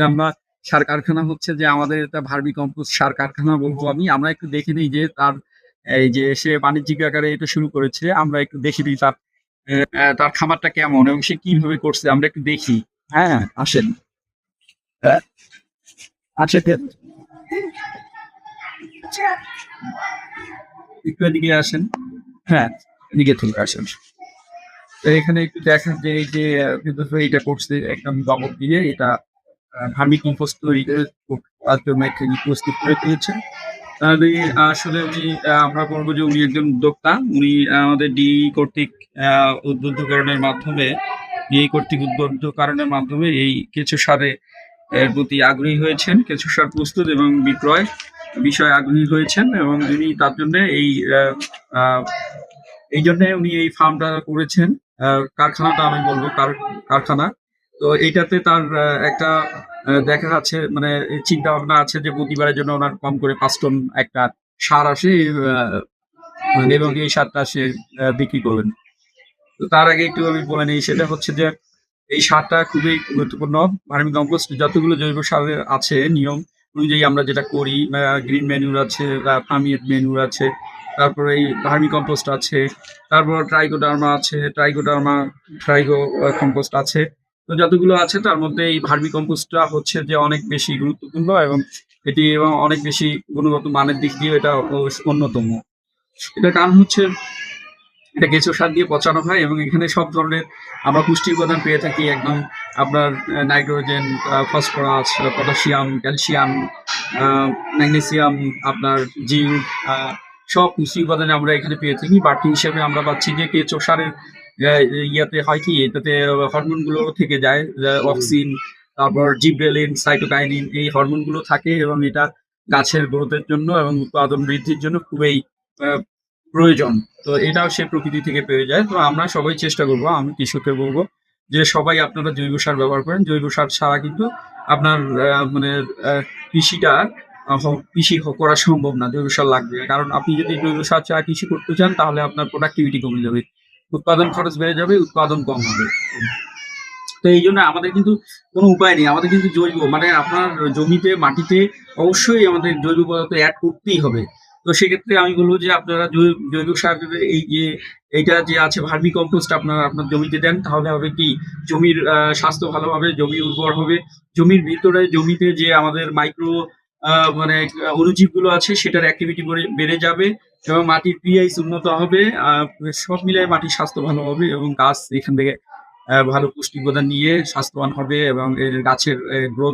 যে আমরা সার কারখানা হচ্ছে যে আমাদের এটা ভার্মি কম্পোস্ট সার কারখানা বলবো আমি। আমরা একটু দেখে নিই যে তার এই যে সে বাণিজ্যিক আকারে এটা শুরু করেছে। আমরা একটু দেখে নিই তার খামারটা কেমন এবং সে কিভাবে করছে আমরা একটু দেখি। হ্যাঁ, আসেন। হ্যাঁ, আসেন। একটু এদিকে আসেন। হ্যাঁ, এদিকে চলে আসেন। তো এখানে একটু দেখেন যে এই যে কিন্তু এইটা করছে একদম গোবর দিয়ে এটা ভার্মি কম্পোস্ট তৈরি করে তার জন্য একটা প্রস্তুত করে দিয়েছে। তাহলে আসলে আমরা বলবো যে উনি একজন উদ্যোক্তা। উনি আমাদের কর্তৃক উদ্বুদ্ধকরণের মাধ্যমে উদ্বুদ্ধকরণের মাধ্যমে এই কেঁচো সারে এর প্রতি আগ্রহী হয়েছেন। কেঁচো সার প্রস্তুত এবং বিক্রয় বিষয়ে আগ্রহী হয়েছেন এবং উনি তার জন্য আ এইজন্যে উনি এই ফার্মটা করেছেন। কারখানাটা আমি বলব কারখানা। তো এইটাতে তার একটা দেখা যাচ্ছে মানে চিন্তাভাবনা আছে যে প্রতিবারের জন্য উনার কম করে ৫ টন একটা সার আসে এবং এই সারটা সে বিক্রি করবেন। তো তার আগে একটু আমি বলে নেই সেটা হচ্ছে যে এই সারটা খুবই গুরুত্বপূর্ণ। ভার্মি কম্পোস্ট যতগুলো জৈব সারের আছে নিয়ম অনুযায়ী আমরা যেটা করি গ্রিন ম্যানিউর আছে, ফার্মিয়েট ম্যানিউর আছে, তারপরে এই ভার্মি কম্পোস্ট আছে, তারপর ট্রাইগো কম্পোস্ট আছে। তো যতগুলো আছে তার মধ্যে এই ভার্মি কম্পোস্টটা হচ্ছে যে অনেক বেশি গুরুত্বপূর্ণ এবং এটি অনেক বেশি গুণগত মানের দিক দিয়ে এটা অন্যতম। এটার কারণ হচ্ছে এটা কেঁচো সার দিয়ে পচানো হয় এবং এখানে সব ধরনের আমরা পুষ্টি উপাদান পেয়ে থাকি একদম আপনার নাইট্রোজেন, ফসফরাস, পটাশিয়াম, ক্যালসিয়াম, আ ম্যাগনেসিয়াম, আপনার জিংক সব পুষ্টি উপাদান আমরা এখানে পেয়ে থাকি। বাড়তি হিসেবে আমরা পাচ্ছি যে কেঁচো সারের অ্যা ইয়াতে হয় কি এটাতে হরমোন গুলো থেকে যায়। অক্সিন, তারপর জিবরেলিন, সাইটোকাইনিন এই হরমোন গুলো থাকে এবং এটা গাছের গ্রোথের জন্য এবং উৎপাদন বৃদ্ধির জন্য খুবই আ প্রয়োজন। তো এটাও সে প্রকৃতি থেকে পেয়ে যায়। তো আমরা সবাই চেষ্টা করব, আমি কৃষককে বলব যে সবাই আপনারা জৈব সার ব্যবহার করেন। জৈব সার ছাড়া কিন্তু আপনার মানে আ কৃষিটা করা সম্ভব না। জৈব সার লাগবে। কারণ আপনি যদি জৈব সার ছাড়া কৃষি করতে চান তাহলে আপনার প্রোডাক্টিভিটি কমে যাবে। উৎপাদন খরচ বেড়ে যাবে, উৎপাদন কম হবে। তো এইজন্য আমাদের কিন্তু কোনো উপায় নেই। আমাদের কিন্তু জৈব মানে আপনার জমিতে, মাটিতে অবশ্যই আমাদের জৈব পদার্থ এড করতেই হবে। তো সেক্ষেত্রে আমি বলব যে আপনারা জৈব সার এই যে এইটা যে আছে ভার্মি কম্পোস্ট আপনারা আপনার জমিতে দেন তাহলে হবে কি জমির স্বাস্থ্য ভালো হবে, জমি উর্বর হবে। জমির ভিতরে জমিতে যে আমাদের মাইক্রো আ মানে অণুজীবগুলো আছে সেটার অ্যাক্টিভিটি বেড়ে যাবে এবং মাটির pH উন্নত হবে। সব মিলায়ে মাটির স্বাস্থ্য ভালো হবে এবং গাছ এখান থেকে ভালো পুষ্টি উপাদান নিয়ে স্বাস্থ্যবান হবে এবং এর গাছের গ্রোথ